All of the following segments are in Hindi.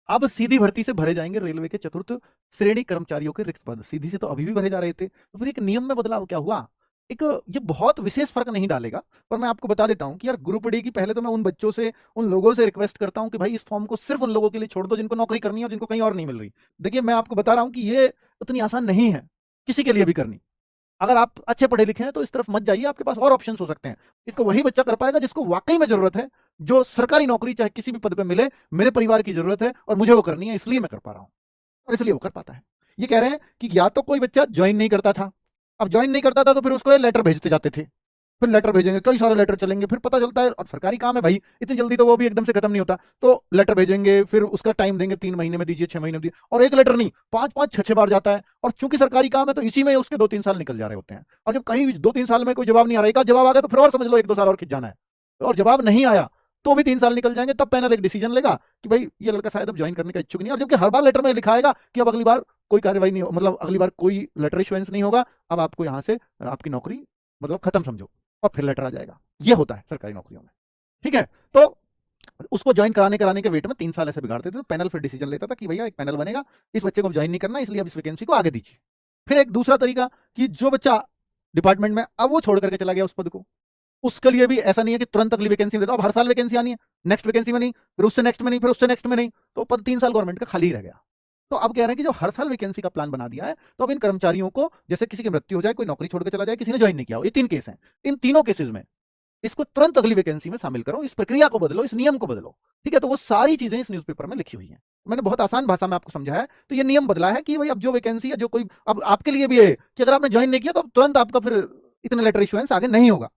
अब सीधी भर्ती से भरे जाएंगे रेलवे के चतुर्थ श्रेणी कर्मचारियों के रिक्त पद। सीधी से तो अभी भी भरे जा रहे थे, तो फिर एक नियम में बदलाव क्या हुआ? एक ये बहुत विशेष फर्क नहीं डालेगा, पर मैं आपको बता देता हूं कि यार ग्रुप डी की पहले तो मैं उन बच्चों से, उन लोगों से रिक्वेस्ट करता हूं कि भाई इस फॉर्म को सिर्फ उन लोगों के लिए छोड़ दो जिनको नौकरी करनी है और जिनको कहीं और नहीं मिल रही। देखिए मैं आपको बता रहा हूं कि ये उतनी आसान नहीं है किसी के लिए भी करनी। अगर आप अच्छे पढ़े लिखे हैं तो इस तरफ मत जाइए, आपके पास और ऑप्शंस हो सकते हैं। इसको वही बच्चा कर पाएगा जिसको वाकई में जरूरत है, जो सरकारी नौकरी चाहे किसी भी पद पे मिले, मेरे परिवार की जरूरत है और मुझे वो करनी है, इसलिए मैं कर पा रहा हूं और इसलिए वो कर पाता है। ये कह रहे हैं कि या तो कोई बच्चा ज्वाइन नहीं करता था, अब ज्वाइन नहीं करता था तो फिर उसको लेटर भेजते जाते थे, फिर लेटर भेजेंगे, कई सारे लेटर चलेंगे, फिर पता चलता है, और सरकारी काम है भाई, इतनी जल्दी तो वो भी एकदम से खत्म नहीं होता, तो लेटर भेजेंगे, फिर उसका टाइम देंगे, 3 महीने में दीजिए, 6 महीने में दीजिए, और एक लेटर नहीं, 5-5 6-6 बार जाता है, और चूंकि सरकारी काम है तो इसी में उसके 2-3 साल निकल जा रहे होते हैं। और जब कहीं 2-3 साल में कोई जवाब नहीं आ रहा, एक जवाब आ गया तो फिर और समझ लो 1-2 साल और खिंच जाना है, और जवाब नहीं आया तो भी 3 साल निकल जाएंगे, तब पैनल एक डिसीजन लेगा कि भाई ये लड़का शायद अब ज्वाइन करने का इच्छुक नहीं है, और जबकि हर बार लेटर में लिखा आएगा कि अब अगली बार कोई कार्रवाई नहीं, मतलब अगली बार कोई लेटर इशुएंस नहीं होगा, अब आपको यहाँ से आपकी नौकरी मतलब खत्म समझो, और फिर लेटर आ जाएगा। ये होता है सरकारी नौकरियों में, ठीक है। तो उसको ज्वाइन कराने के वेट में 3 साल ऐसे बिगाड़ते थे, तो पैनल फिर डिसीजन लेता था कि भैया एक पैनल बनेगा, इस बच्चे को ज्वाइन नहीं करना, इसलिए अब इस वैकेंसी को आगे दीजिए। फिर एक दूसरा तरीका कि जो बच्चा डिपार्टमेंट में अब वो छोड़ करके चला गया उस पद को, उसके लिए भी ऐसा नहीं है कि तुरंत अगली वैकेंसी में दे दो, अब हर साल वैकेंसी आनी है, नेक्स्ट वैकेंसी में नहीं, फिर उससे नेक्स्ट में नहीं, फिर उससे नेक्स्ट में नहीं, तो पद 3 साल गवर्नमेंट का खाली ही रह गया। तो अब कह रहे हैं कि जब हर साल वैकेंसी का प्लान बना दिया है, तो अब इन कर्मचारियों को, जैसे किसी की मृत्यु हो जाए, कोई नौकरी छोड़ के चला जाए, किसी ने ज्वाइन नहीं किया हो, ये 3 केस हैं, इन तीनों केसेस में इसको तुरंत अगली वैकेंसी में शामिल करो, इस प्रक्रिया को बदलो, इस नियम को बदलो, ठीक है। तो वो सारी चीजें इस न्यूज़पेपर में लिखी हुई हैं, मैंने बहुत आसान भाषा में आपको समझाया है। तो ये नियम बदला है कि भाई अब जो वैकेंसी है, जो कोई, अब आपके लिए भी है कि अगर आपने ज्वाइन नहीं किया तो तुरंत आपका फिर इतने लेटर इशुएंस आगे नहीं होगा,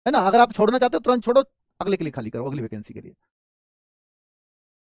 है ना। अगर आप छोड़ना चाहते हो तुरंत छोड़ो, अगले के लिए खाली करो, अगली वैकेंसी के लिए।